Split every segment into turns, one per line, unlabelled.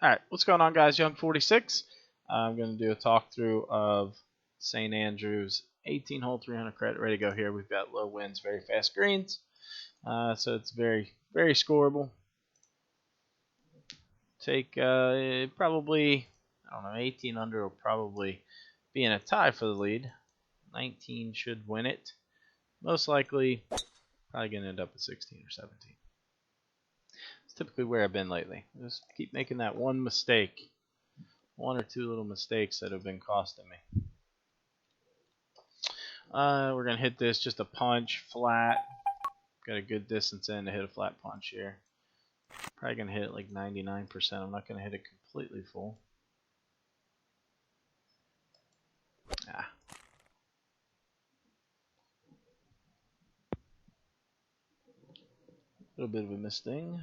Alright, what's going on, guys? Young46. I'm going to do a talk through of St. Andrews 18 hole 300 credit. Ready to go here. We've got low winds, very fast greens. So it's very, very scoreable. Take probably, I don't know, 18 under will probably be in a tie for the lead. 19 should win it. Most likely, probably going to end up at 16 or 17. It's typically where I've been lately. Just keep making that one mistake. One or two little mistakes that have been costing me. We're going to hit this just a punch, flat. Got a good distance in to hit a flat punch here. Probably going to hit it like 99%. I'm not going to hit it completely full. A little bit of a misting.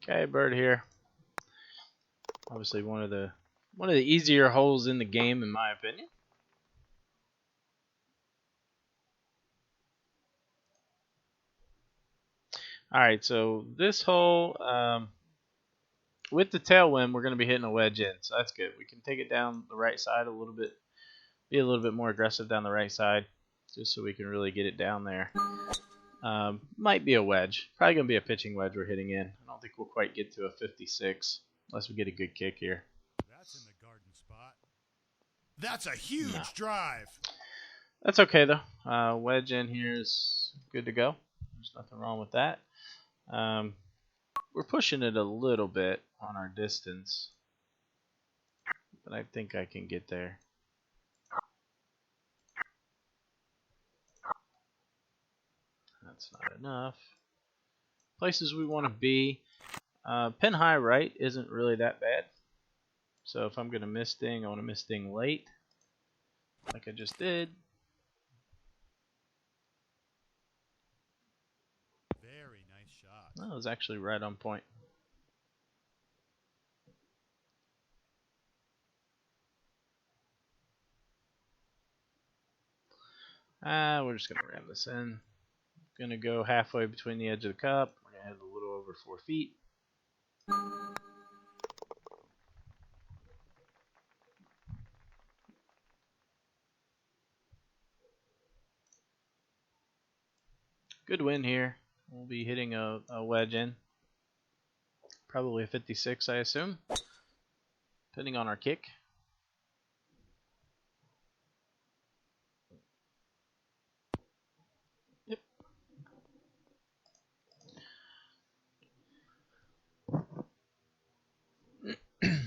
Okay, bird here. Obviously one of the easier holes in the game, in my opinion. Alright, so this hole, with the tailwind, we're going to be hitting a wedge in, so that's good. We can take it down the right side a little bit, be a little bit more aggressive down the right side, just so we can really get it down there. Might be a wedge. Probably going to be a pitching wedge we're hitting in. I don't think we'll quite get to a 56, unless we get a good kick here.
That's in the garden spot. That's a huge drive.
That's okay, though. Wedge in here is good to go. There's nothing wrong with that. We're pushing it a little bit on our distance, but I think I can get there. That's not enough. Places we want to be. Pin high right isn't really that bad. So if I'm going to miss sting, I want to miss sting late, like I just did.
Very nice shot.
That was actually right on point. We're just going to ram this in. Going to go halfway between the edge of the cup. We're going to hit a little over 4 feet. Good win here. We'll be hitting a wedge in. Probably a 56, I assume, depending on our kick. Yep.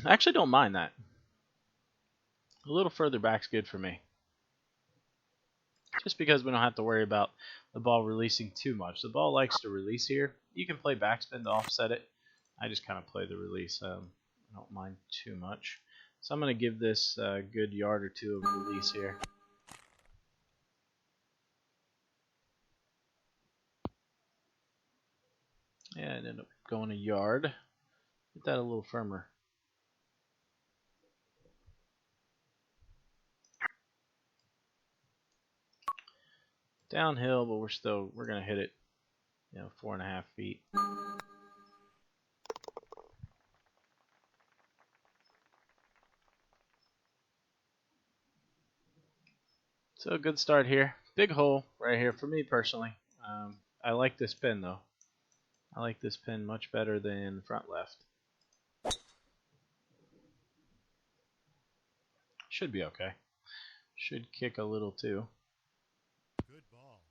I actually don't mind that. A little further back's good for me. Just because we don't have to worry about the ball releasing too much. The ball likes to release here. You can play backspin to offset it. I just kind of play the release. I don't mind too much. So I'm going to give this a good yard or two of release here. Yeah, it ended up going a yard. Get that a little firmer. Downhill, but we're going to hit it, 4.5 feet. So a good start here. Big hole right here for me personally. I like this pin though. I like this pin much better than the front left. Should be okay. Should kick a little too.
Good ball.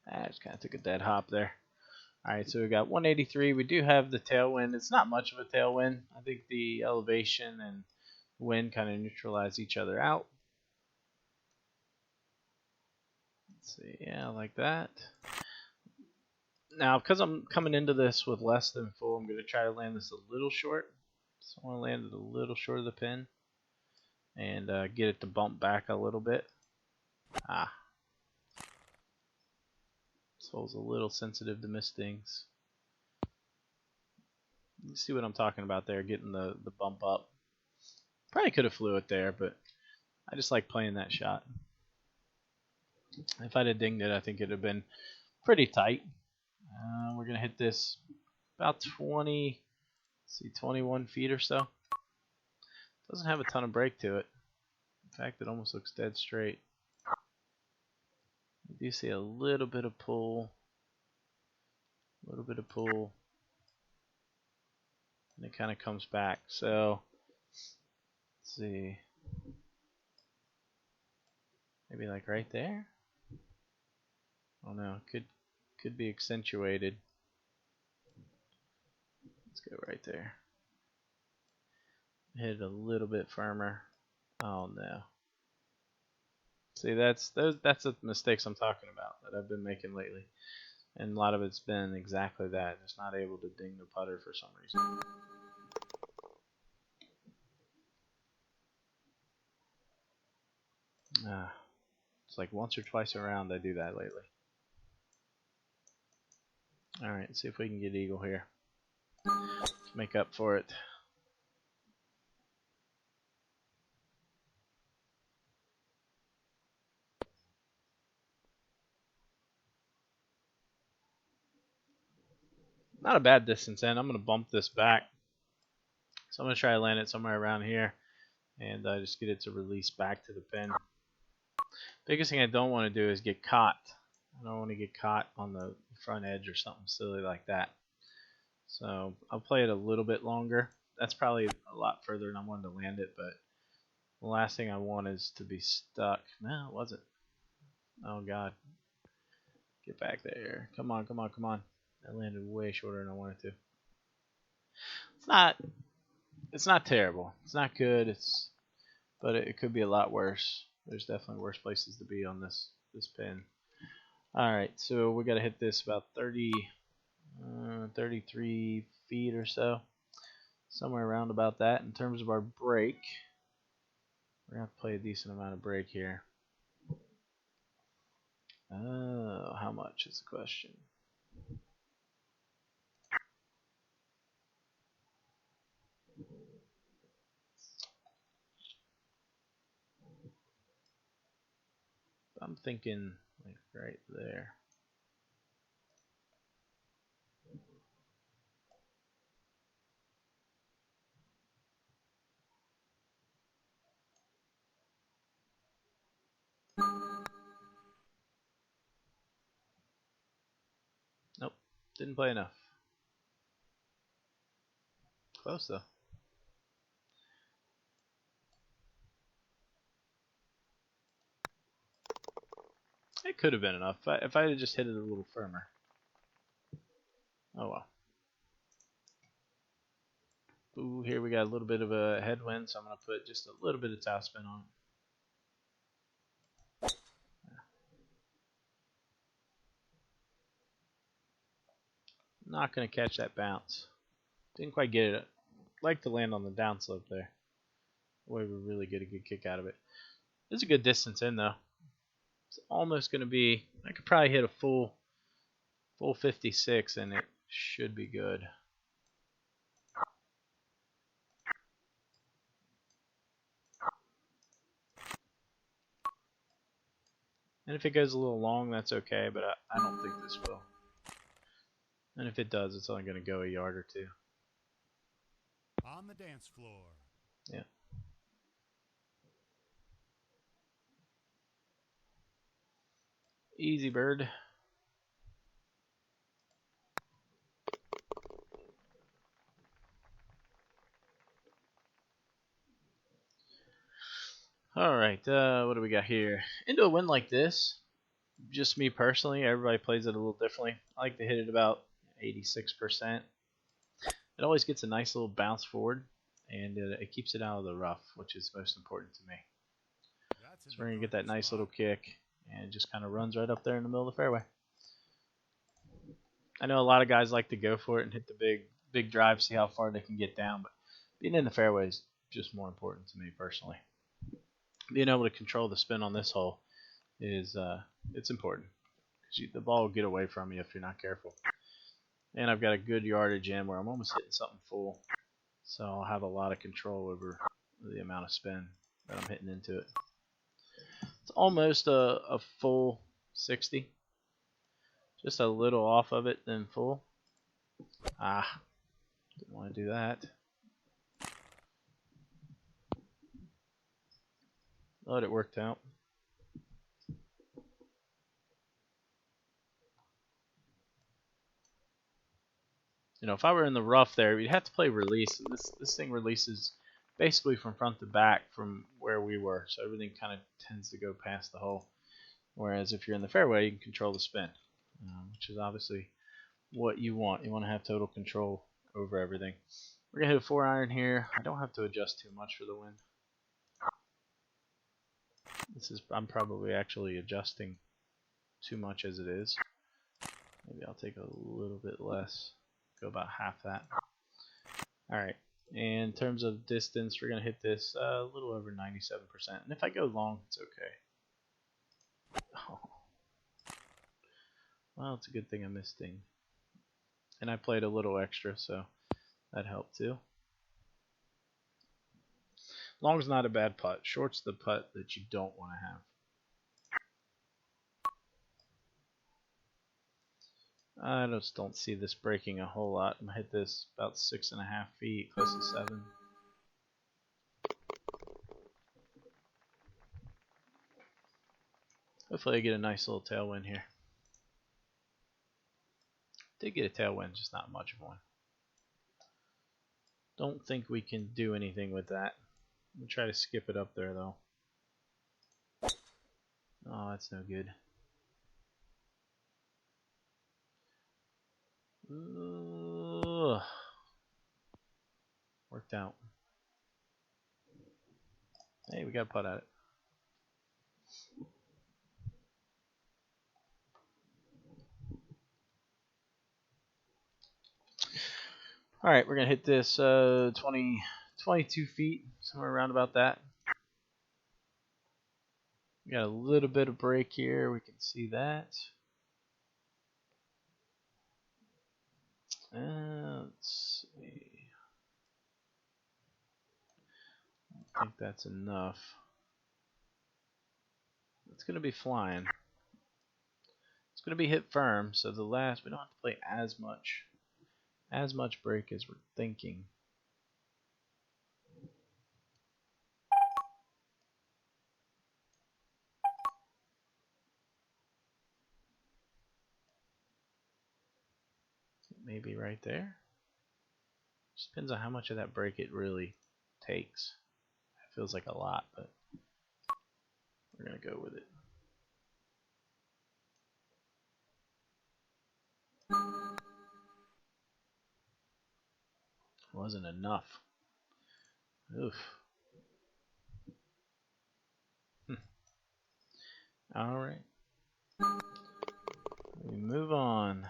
I just kind of took a dead hop there. Alright, so we got 183. We do have the tailwind. It's not much of a tailwind. I think the elevation and wind kind of neutralize each other out. Let's see, yeah, like that. Now, because I'm coming into this with less than full, I'm going to try to land this a little short. So I want to land it a little short of the pin and get it to bump back a little bit. This hole's a little sensitive to mistings. You see what I'm talking about there, getting the bump up. Probably could have flew it there, but I just like playing that shot. If I'd have dinged it, I think it would have been pretty tight. We're going to hit this about 21 feet or so. Doesn't have a ton of break to it. In fact, it almost looks dead straight. You do see a little bit of pull. A little bit of pull. And it kind of comes back. So, let's see. Maybe like right there? Oh no, could be accentuated. Let's go right there. Hit it a little bit firmer. Oh no. See, that's the mistakes I'm talking about that I've been making lately. And a lot of it's been exactly that. Just not able to ding the putter for some reason. It's like once or twice around I do that lately. Alright, let's see if we can get eagle here. Let's make up for it. Not a bad distance in. I'm going to bump this back. So I'm going to try to land it somewhere around here and just get it to release back to the pin. Biggest thing I don't want to do is get caught. I don't want to get caught on the front edge or something silly like that. So I'll play it a little bit longer. That's probably a lot further than I wanted to land it, but the last thing I want is to be stuck. No, it wasn't. Oh God. Get back there. Come on, come on, come on. That landed way shorter than I wanted to. It's not terrible. It's not good. But it could be a lot worse. There's definitely worse places to be on this pin. All right, so we got to hit this about 33 feet or so, somewhere around about that. In terms of our break, we're gonna have to play a decent amount of break here. How much is the question? I'm thinking like right there. Nope, didn't play enough. Close though. It could have been enough if I had just hit it a little firmer. Oh well. Ooh, here we got a little bit of a headwind, so I'm going to put just a little bit of topspin on it. Not going to catch that bounce. Didn't quite get it. Like to land on the downslope there. That way we really get a good kick out of it. It's a good distance in though. It's almost going to be, I could probably hit a full 56 and it should be good. And if it goes a little long, that's okay, but I don't think this will. And if it does, it's only going to go a yard or two.
On the dance floor.
Yeah. Easy bird. Alright, what do we got here? Into a win like this, just me personally, everybody plays it a little differently. I like to hit it about 86%. It always gets a nice little bounce forward, and it keeps it out of the rough, which is most important to me. So we're going to get that nice little kick, and it just kind of runs right up there in the middle of the fairway. I know a lot of guys like to go for it and hit the big drive, see how far they can get down, but being in the fairway is just more important to me personally. Being able to control the spin on this hole is it's important because the ball will get away from you if you're not careful. And I've got a good yardage in where I'm almost hitting something full, so I'll have a lot of control over the amount of spin that I'm hitting into it. It's almost a full 60. Just a little off of it than full. Ah, didn't want to do that. But it worked out. You know, if I were in the rough there, we'd have to play release. And this thing releases basically from front to back from where we were, so everything kind of tends to go past the hole. Whereas if you're in the fairway, you can control the spin, which is obviously what you want. You want to have total control over everything. We're gonna hit a 4-iron here. I don't have to adjust too much for the wind. I'm probably actually adjusting too much as it is. Maybe I'll take a little bit less. Go about half that. Alright, and in terms of distance, we're going to hit this a little over 97%. And if I go long, it's okay. Oh. Well, it's a good thing I missed Ding. And I played a little extra, so that helped too. Long's not a bad putt. Short's the putt that you don't want to have. I just don't see this breaking a whole lot. I'm going to hit this about 6.5 feet, close to 7. Hopefully I get a nice little tailwind here. Did get a tailwind, just not much of one. Don't think we can do anything with that. We'll try to skip it up there though. Oh, that's no good. Ugh. Worked out. Hey, we got a putt at it. Alright, we're going to hit this 22 feet, somewhere around about that. We got a little bit of break here, we can see that. Let's see. I think that's enough. It's going to be flying. It's going to be hit firm, so the last, we don't have to play as much break as we're thinking. Maybe right there. Just depends on how much of that break it really takes. It feels like a lot, but we're going to go with it. Wasn't enough. Oof. Alright. We move on.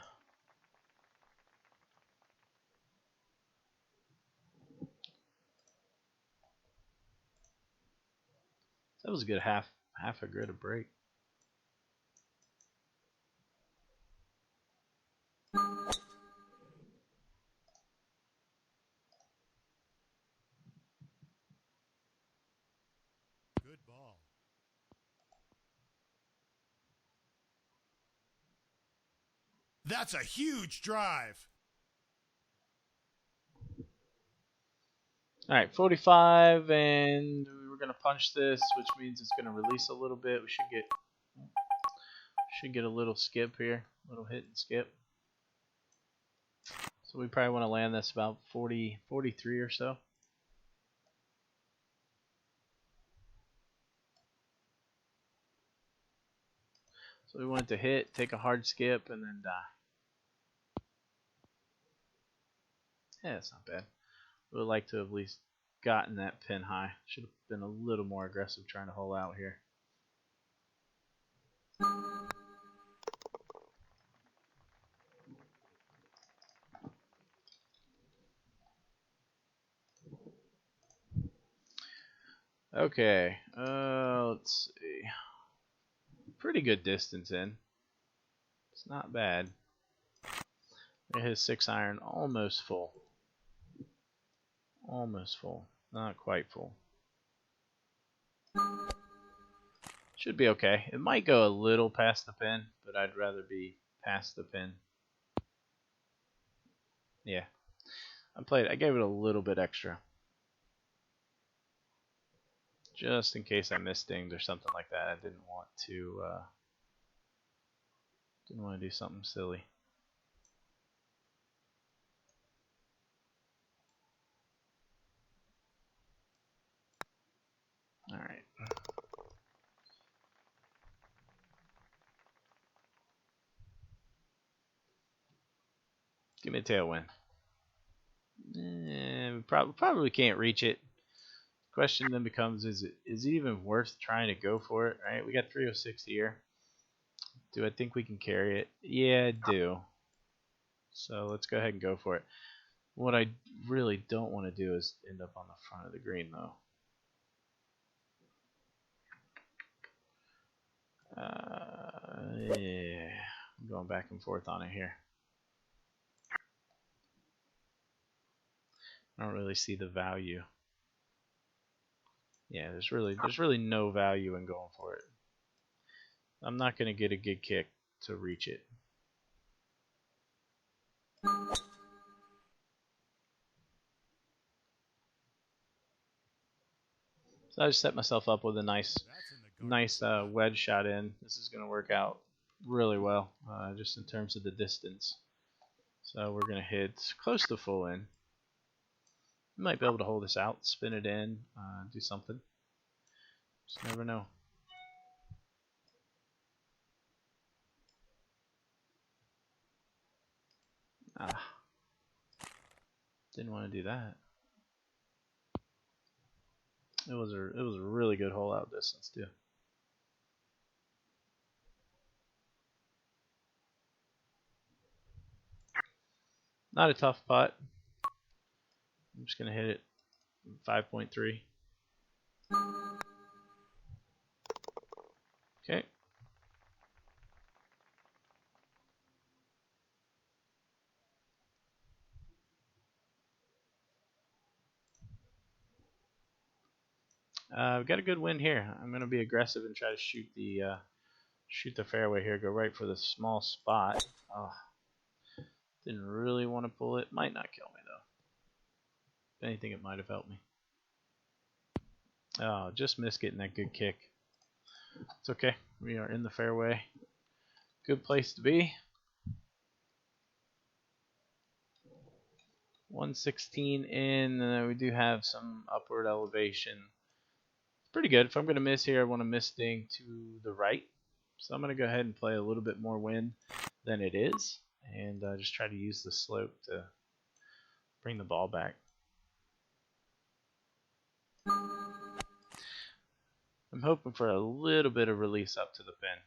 That was a good half a grid of break.
Good ball. That's a huge drive.
Alright, 45, and we're going to punch this, which means it's going to release a little bit. We should get a little skip here, a little hit and skip. So we probably want to land this about 43 or so. So we want it to hit, take a hard skip, and then die. Yeah, it's not bad. We would like to have at least gotten that pin high. Should have been a little more aggressive trying to hole out here. Okay, let's see. Pretty good distance in. It's not bad. It hit 6-iron, almost full. Almost full, not quite full. Should be okay. It might go a little past the pin, but I'd rather be past the pin. Yeah, I gave it a little bit extra, just in case I missed dinged or something like that. I didn't want to do something silly. All right. Give me a tailwind. Probably can't reach it. Question then becomes: is it even worth trying to go for it? Right? We got 306 here. Do I think we can carry it? Yeah, I do. So let's go ahead and go for it. What I really don't want to do is end up on the front of the green, though. Yeah, I'm going back and forth on it here. I don't really see the value. Yeah, there's really no value in going for it. I'm not going to get a good kick to reach it. So I just set myself up with a nice wedge shot in. This is going to work out really well, just in terms of the distance. So we're going to hit close to full in. We might be able to hold this out, spin it in, do something. Just never know. Didn't want to do that. It was a really good hole out distance too. Not a tough putt. I'm just gonna hit it 5.3. Okay. We've got a good wind here. I'm gonna be aggressive and try to shoot the fairway here. Go right for the small spot. Oh, didn't really want to pull it. Might not kill me though. If anything, it might have helped me. Oh, just missed getting that good kick. It's okay. We are in the fairway. Good place to be. 116 in. We do have some upward elevation. It's pretty good. If I'm going to miss here, I want to miss ding to the right. So I'm going to go ahead and play a little bit more wind than it is. And just try to use the slope to bring the ball back. I'm hoping for a little bit of release up to the pin.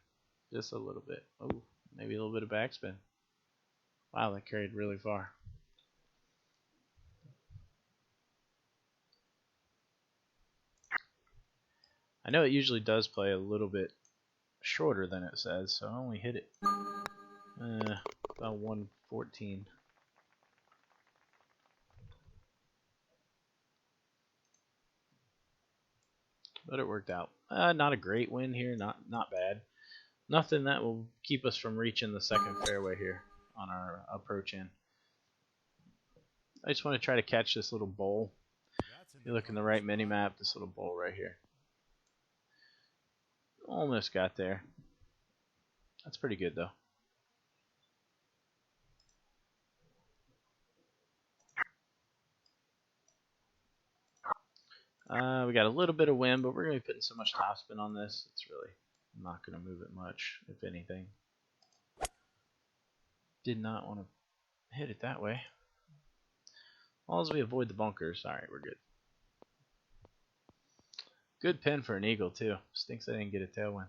Just a little bit. Oh, maybe a little bit of backspin. Wow, that carried really far. I know it usually does play a little bit shorter than it says, so I only hit it about 114. But it worked out. Not a great win here, not bad. Nothing that will keep us from reaching the second fairway here on our approach in. I just want to try to catch this little bowl. If you look in the right mini map, this little bowl right here. Almost got there. That's pretty good though. We got a little bit of wind, but we're going to be putting so much topspin on this, it's really not going to move it much, if anything. Did not want to hit it that way. As long as we avoid the bunkers, alright, we're good. Good pin for an eagle, too. Stinks I didn't get a tailwind.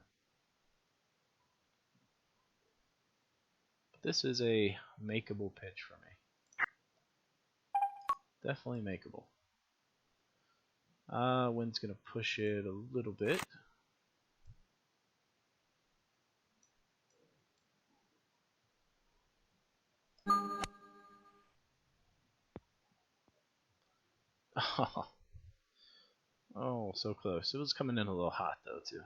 But this is a makeable pitch for me. Definitely makeable. Wind's going to push it a little bit. Oh, so close. It was coming in a little hot, though, too.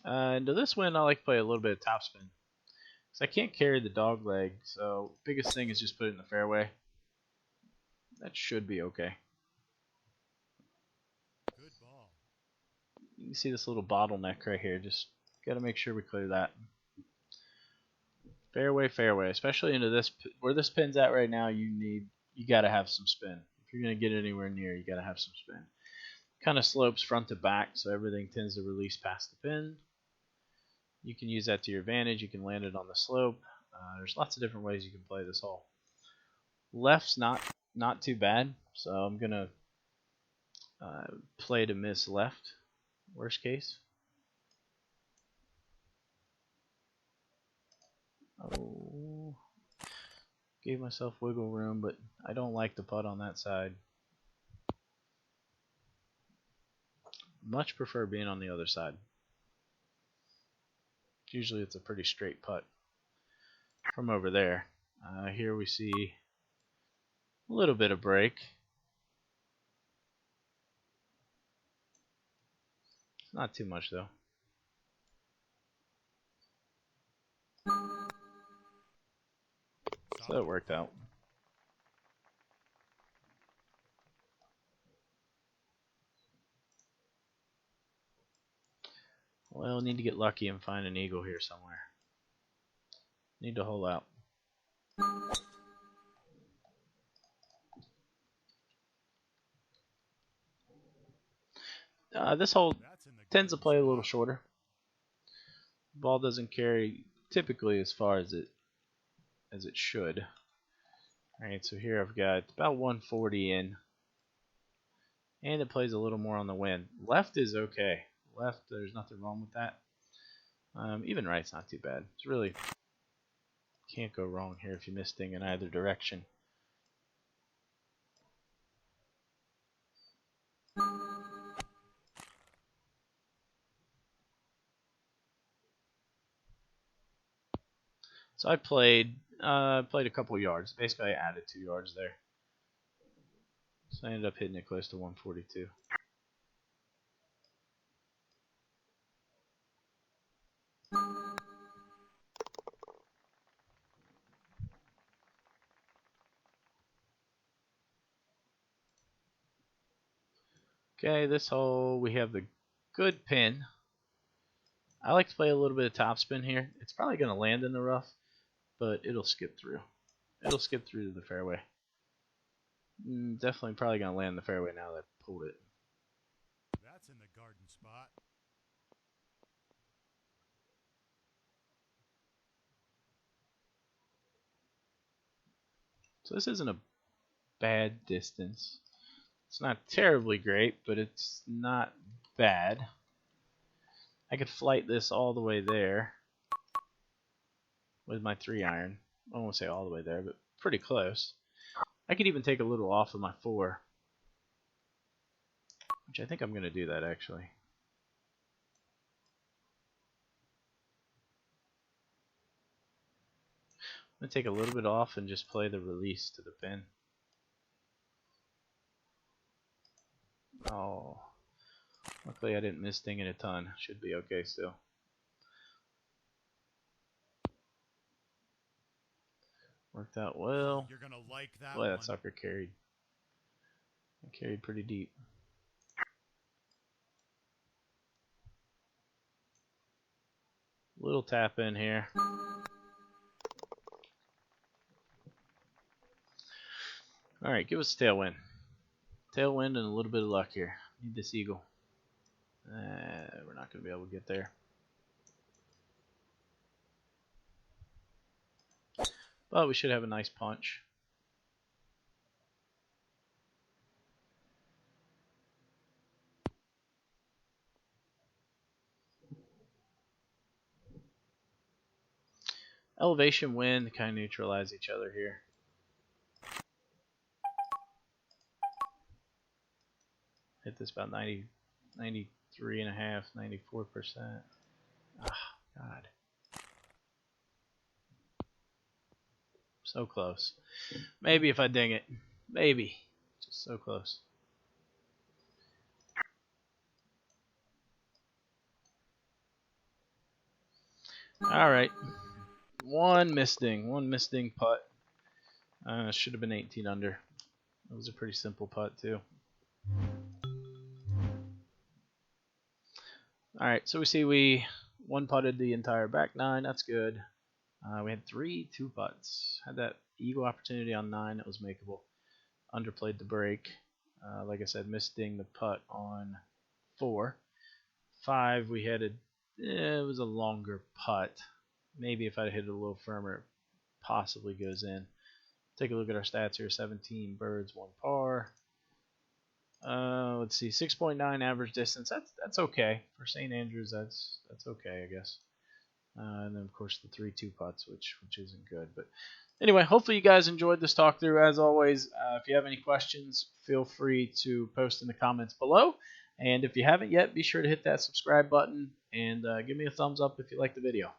Into this wind, I like to play a little bit of topspin. So I can't carry the dog leg, so biggest thing is just put it in the fairway. That should be okay.
Good ball.
You can see this little bottleneck right here. Just got to make sure we clear that. Fairway, fairway. Especially into this, where this pin's at right now, you got to have some spin. If you're going to get anywhere near, you got to have some spin. Kind of slopes front to back, so everything tends to release past the pin. You can use that to your advantage. You can land it on the slope. There's lots of different ways you can play this hole. Left's not too bad, so I'm gonna play to miss left. Worst case. Oh, gave myself wiggle room, but I don't like the putt on that side. Much prefer being on the other side. Usually it's a pretty straight putt from over there. Here we see a little bit of break. It's not too much though. So it worked out. Well, need to get lucky and find an eagle here somewhere. Need to hole out. This hole tends to play a little shorter. Ball doesn't carry typically as far as it should. Alright, so here I've got about 140 in. And it plays a little more on the wind. Left is okay. Left, there's nothing wrong with that. Even right's not too bad. It's really can't go wrong here if you miss thing in either direction. So I played a couple yards. Basically, I added 2 yards there. So I ended up hitting it close to 142. Okay, this hole we have the good pin. I like to play a little bit of topspin here. It's probably going to land in the rough, but it'll skip through. It'll skip through to the fairway. Definitely probably going to land in the fairway now that I pulled it.
That's in the garden spot.
So this isn't a bad distance. It's not terribly great, but it's not bad. I could flight this all the way there with my 3-iron. I won't say all the way there, but pretty close. I could even take a little off of my 4, which I think I'm going to do that actually. I'm going to take a little bit off and just play the release to the pin. Oh, luckily I didn't miss thing in a ton. Should be okay still. Worked out well.
You're gonna like that
Boy, that
one.
sucker carried. It carried pretty deep. Little tap in here. Alright, give us a tailwind. Tailwind and a little bit of luck here. Need this eagle. We're not going to be able to get there. But we should have a nice punch. Elevation, wind kind of neutralize each other here. Hit this about 93.5, 94%. Ah, God. So close. Maybe if I ding it. Maybe. Just so close. All right, one missed ding putt. Should have been 18 under. It was a pretty simple putt too. All right, so we see we one putted the entire back nine. That's good. We had 3 2-putts. Had that eagle opportunity on 9 that was makeable. Underplayed the break. Like I said, missed ding the putt on 4. 5, we had it was a longer putt. Maybe if I'd hit it a little firmer, it possibly goes in. Take a look at our stats here. 17 birds, 1 par. Let's see, 6.9 average distance. That's okay for St. Andrews. That's okay, I guess. And then of course the 3 2-putts, which isn't good. But anyway, hopefully you guys enjoyed this talk through. As always, if you have any questions, feel free to post in the comments below. And if you haven't yet, be sure to hit that subscribe button and give me a thumbs up if you like the video.